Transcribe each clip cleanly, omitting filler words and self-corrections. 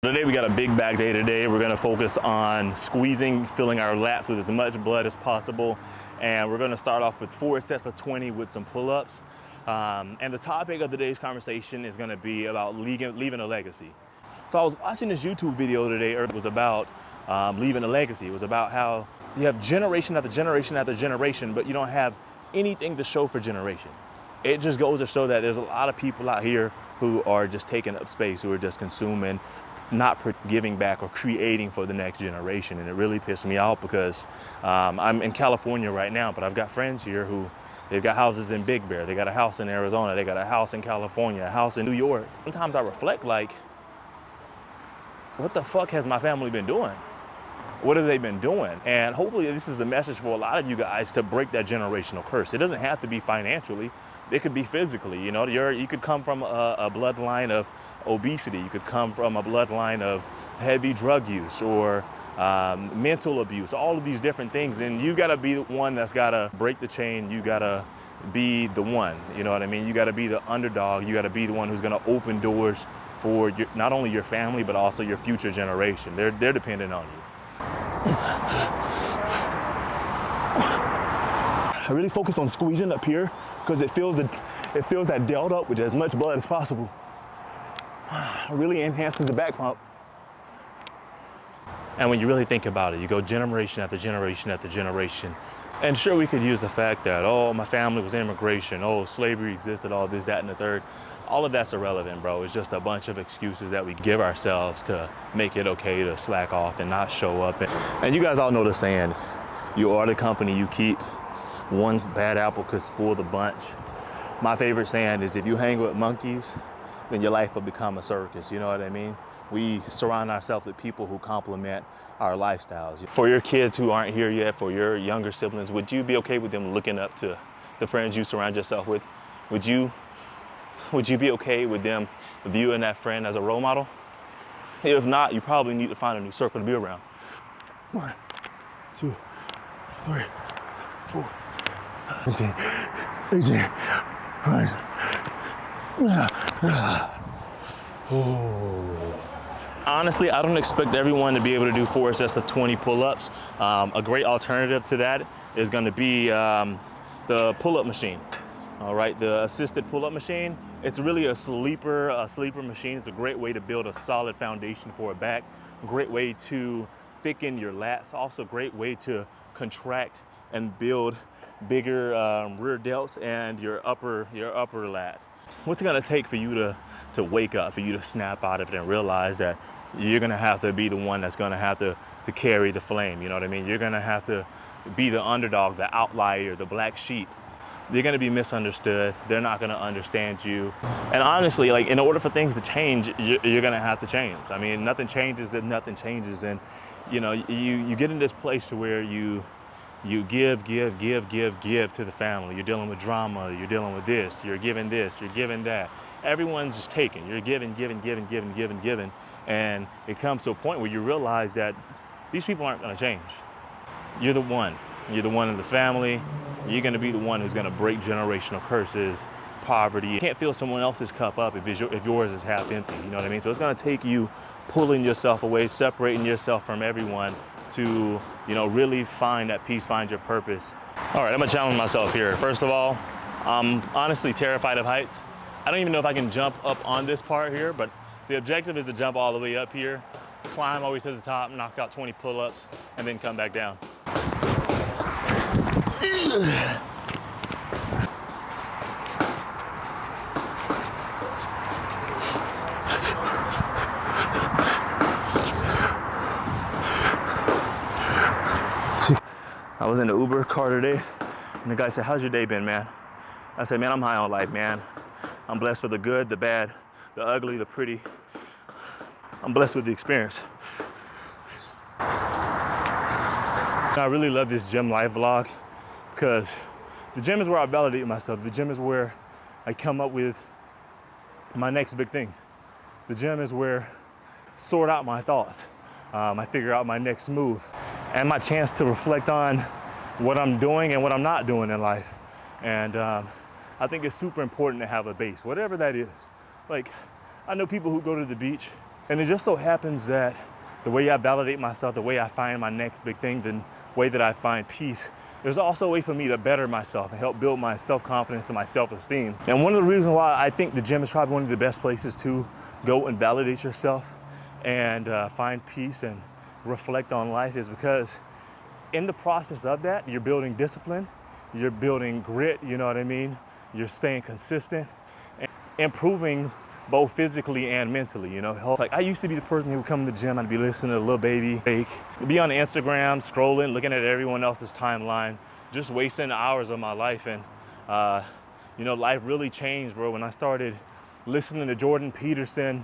Today we got a big back day today. We're gonna focus on squeezing, filling our lats with as much blood as possible. And we're gonna start off with 4 sets of 20 with some pull-ups. And the topic of today's conversation is gonna be about leaving a legacy. So I was watching this YouTube video today, it was about leaving a legacy. It was about how you have generation after generation after generation, but you don't have anything to show for generation. It just goes to show that there's a lot of people out here who are just taking up space, who are just consuming, not giving back or creating for the next generation. And it really pissed me off because I'm in California right now, but I've got friends here who they've got houses in Big Bear, they got a house in Arizona, they got a house in California, a house in New York. Sometimes I reflect like, what the fuck has my family been doing? What have they been doing? And hopefully this is a message for a lot of you guys to break that generational curse. It doesn't have to be financially. It could be physically. You know, you could come from a bloodline of obesity. You could come from a bloodline of heavy drug use or mental abuse, all of these different things. And you gotta be the one that's gotta break the chain. You gotta be the one, you know what I mean? You gotta be the underdog. You gotta be the one who's gonna open doors for not only your family, but also your future generation. They're dependent on you. I really focus on squeezing up here because it fills that delta up with as much blood as possible. It really enhances the back pump. And when you really think about it, you go generation after generation after generation. And sure, we could use the fact that, oh, my family was immigration, oh, slavery existed, all this, that, and the third. All of that's irrelevant, bro. It's just a bunch of excuses that we give ourselves to make it okay to slack off and not show up. And you guys all know the saying, you are the company you keep. One bad apple could spoil the bunch. My favorite saying is, if you hang with monkeys, then your life will become a circus, you know what I mean? We surround ourselves with people who complement our lifestyles. For your kids who aren't here yet, for your younger siblings, would you be okay with them looking up to the friends you surround yourself with? Would you be okay with them viewing that friend as a role model? If not, you probably need to find a new circle to be around. 1, 2, 3, 4, 18, 18. Honestly, I don't expect everyone to be able to do 4 sets of 20 pull-ups. A great alternative to that is going to be the pull-up machine. All right, the assisted pull-up machine. It's really a sleeper machine. It's a great way to build a solid foundation for a back. Great way to thicken your lats. Also, great way to contract and build bigger rear delts and your upper lat. What's it gonna take for you to wake up, for you to snap out of it and realize that you're gonna have to be the one that's gonna have to carry the flame, you know what I mean? You're gonna have to be the underdog, the outlier, the black sheep. You're gonna be misunderstood. They're not gonna understand you. And honestly, like, in order for things to change, you're gonna have to change. I mean, nothing changes if nothing changes. And you know, you get in this place where you give to the family. You're dealing with drama, you're dealing with this, you're giving that. Everyone's just taking. You're giving. And it comes to a point where you realize that these people aren't gonna change. You're the one. You're the one in the family. You're gonna be the one who's gonna break generational curses, poverty. You can't fill someone else's cup up if yours is half empty, you know what I mean? So it's gonna take you pulling yourself away, separating yourself from everyone to, you know, really find that peace, find your purpose. All right, I'm gonna challenge myself here. First of all, I'm honestly terrified of heights. I don't even know if I can jump up on this part here, but the objective is to jump all the way up here, climb all the way to the top, knock out 20 pull-ups, and then come back down. I was in the Uber car today, and the guy said, "How's your day been, man?" I said, "Man, I'm high on life, man. I'm blessed with the good, the bad, the ugly, the pretty. I'm blessed with the experience." I really love this gym life vlog because the gym is where I validate myself. The gym is where I come up with my next big thing. The gym is where I sort out my thoughts. I figure out my next move and my chance to reflect on what I'm doing and what I'm not doing in life. And I think it's super important to have a base, whatever that is. Like, I know people who go to the beach And it just so happens that the way I validate myself, the way I find my next big thing, the way that I find peace, there's also a way for me to better myself and help build my self-confidence and my self-esteem. And one of the reasons why I think the gym is probably one of the best places to go and validate yourself and find peace and reflect on life is because in the process of that, you're building discipline, you're building grit, you know what I mean? You're staying consistent, and improving both physically and mentally, you know? Like, I used to be the person who would come to the gym, I'd be listening to Lil Baby, be on Instagram, scrolling, looking at everyone else's timeline, just wasting hours of my life. And, you know, life really changed, bro, when I started listening to Jordan Peterson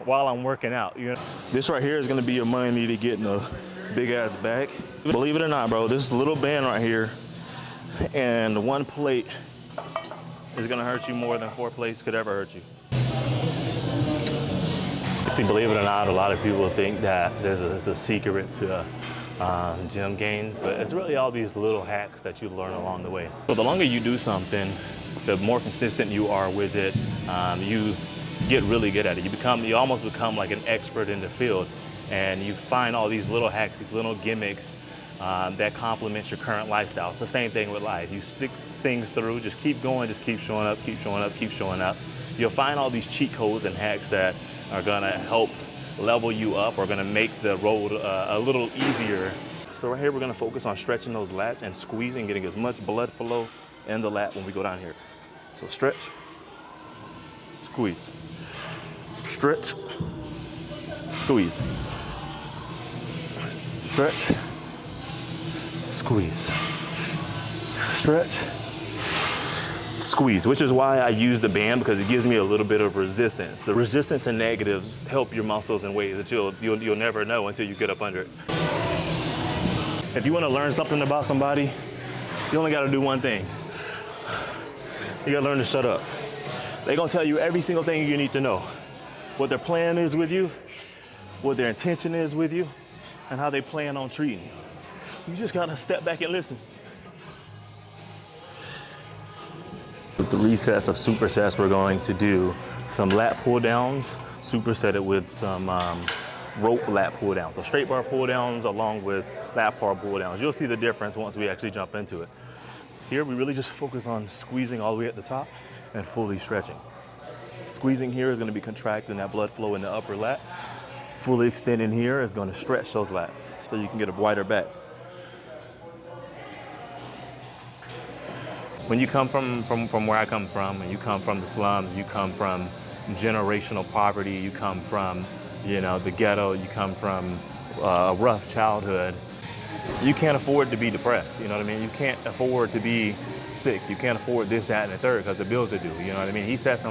while I'm working out, you know? This right here is gonna be your money to get in a big ass bag. Believe it or not, bro, this little band right here and one plate is gonna hurt you more than 4 plates could ever hurt you. See, believe it or not, a lot of people think that there's a secret to gym gains, but it's really all these little hacks that you learn along the way. So the longer you do something, the more consistent you are with it, you get really good at it. You almost become like an expert in the field, and you find all these little hacks, these little gimmicks that complement your current lifestyle. It's the same thing with life. You stick things through, just keep going, just keep showing up, keep showing up, keep showing up. You'll find all these cheat codes and hacks that are gonna help level you up or gonna make the road a little easier. So right here, we're gonna focus on stretching those lats and squeezing, getting as much blood flow in the lat when we go down here. So stretch, squeeze, stretch, squeeze, stretch, squeeze, stretch, squeeze, which is why I use the band, because it gives me a little bit of resistance. The resistance and negatives help your muscles in ways that you'll never know until you get up under it. If you want to learn something about somebody, you only got to do one thing. You got to learn to shut up. They're going to tell you every single thing you need to know. What their plan is with you, what their intention is with you, and how they plan on treating you. You just got to step back and listen. With the resets of supersets, we're going to do some lat pull downs, superset it with some rope lat pull downs. So straight bar pull downs along with lat bar pull downs. You'll see the difference once we actually jump into it. Here, we really just focus on squeezing all the way at the top and fully stretching. Squeezing here is gonna be contracting that blood flow in the upper lat. Fully extending here is gonna stretch those lats so you can get a wider back. When you come from where I come from, and you come from the slums, you come from generational poverty, you come from, you know, the ghetto, you come from a rough childhood, you can't afford to be depressed, you know what I mean? You can't afford to be sick. You can't afford this, that, and the third, because the bills are due, you know what I mean? He said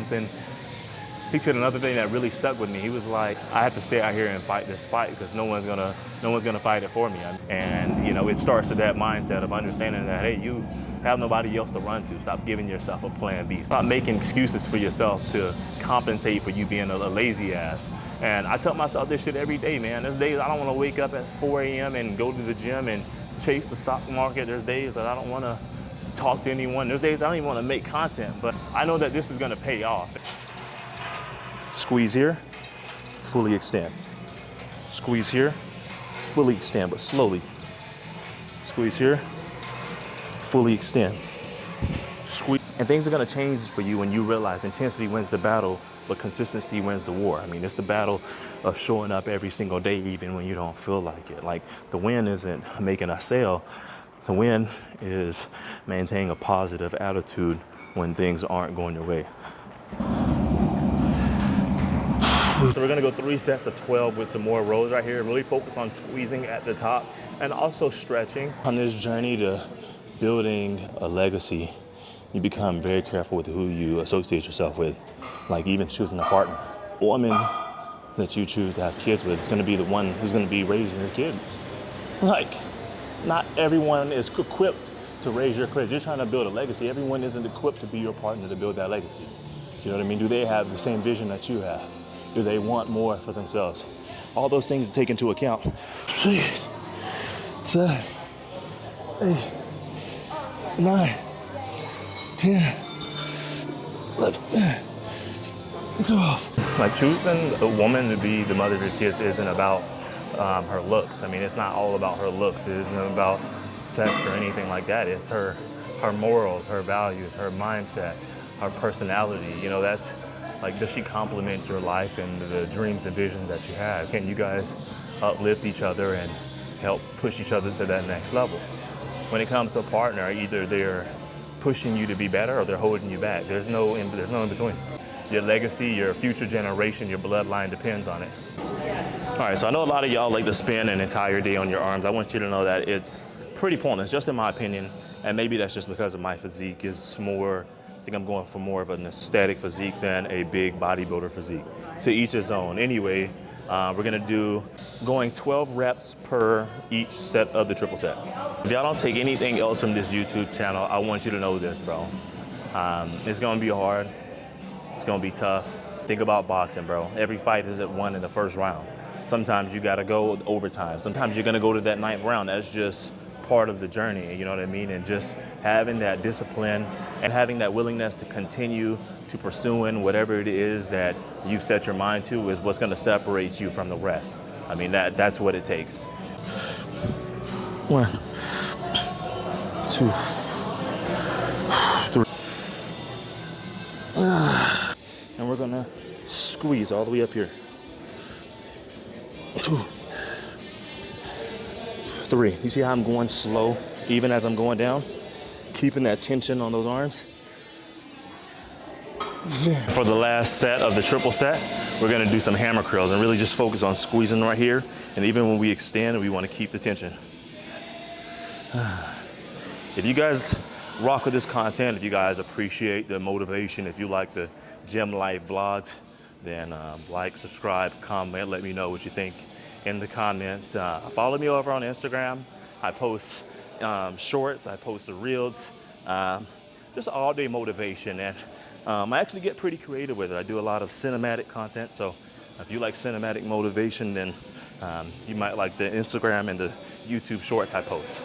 another thing that really stuck with me. He was like, I have to stay out here and fight this fight because no one's gonna fight it for me. And you know, it starts with that mindset of understanding that, hey, you have nobody else to run to. Stop giving yourself a plan B. Stop making excuses for yourself to compensate for you being a lazy ass. And I tell myself this shit every day, man. There's days I don't want to wake up at 4 a.m. and go to the gym and chase the stock market. There's days that I don't want to talk to anyone. There's days I don't even want to make content, but I know that this is going to pay off. Squeeze here, fully extend. Squeeze here, fully extend, but slowly. Squeeze here, fully extend. Squeeze. And things are gonna change for you when you realize intensity wins the battle, but consistency wins the war. I mean, it's the battle of showing up every single day, even when you don't feel like it. Like, the win isn't making a sale. The win is maintaining a positive attitude when things aren't going your way. So we're gonna go 3 sets of 12 with some more rows right here. Really focus on squeezing at the top and also stretching. On this journey to building a legacy, you become very careful with who you associate yourself with. Like even choosing a partner. A woman that you choose to have kids with is gonna be the one who's gonna be raising your kid. Like, not everyone is equipped to raise your kids. You're trying to build a legacy. Everyone isn't equipped to be your partner to build that legacy. You know what I mean? Do they have the same vision that you have? Do they want more for themselves? All those things to take into account. 3, 7, 8, 9, 10, 11, 12. Like choosing a woman to be the mother of your kids isn't about her looks. I mean, it's not all about her looks. It isn't about sex or anything like that. It's her morals, her values, her mindset, her personality. You know, that's like, does she complement your life and the dreams and visions that you have? Can you guys uplift each other and help push each other to that next level? When it comes to a partner, either they're pushing you to be better or they're holding you back. There's no in between. Your legacy, your future generation, your bloodline depends on it. All right, so I know a lot of y'all like to spend an entire day on your arms. I want you to know that it's pretty pointless, just in my opinion, and maybe that's just because of my physique. Is more, I think I'm going for more of an aesthetic physique than a big bodybuilder physique. To each his own. Anyway, we're gonna do going 12 reps per each set of the triple set. If y'all don't take anything else from this YouTube channel, I want you to know this, bro. It's gonna be hard. It's gonna be tough. Think about boxing, bro. Every fight is at one in the first round. Sometimes you gotta go overtime. Sometimes you're gonna go to that 9th round. That's just part of the journey, you know what I mean? And just having that discipline and having that willingness to continue to pursuing whatever it is that you've set your mind to is what's gonna separate you from the rest. I mean, that's what it takes. 1, 2, 3. And we're gonna squeeze all the way up here. 2, 3. You see how I'm going slow, even as I'm going down? Keeping that tension on those arms. For the last set of the triple set, we're gonna do some hammer curls and really just focus on squeezing right here. And even when we extend, we wanna keep the tension. If you guys rock with this content, if you guys appreciate the motivation, if you like the gym life vlogs, then like, subscribe, comment, let me know what you think in the comments. Follow me over on Instagram. I post shorts, I post the reels, just all day motivation. And I actually get pretty creative with it. I do a lot of cinematic content. So if you like cinematic motivation, then you might like the Instagram and the YouTube shorts I post.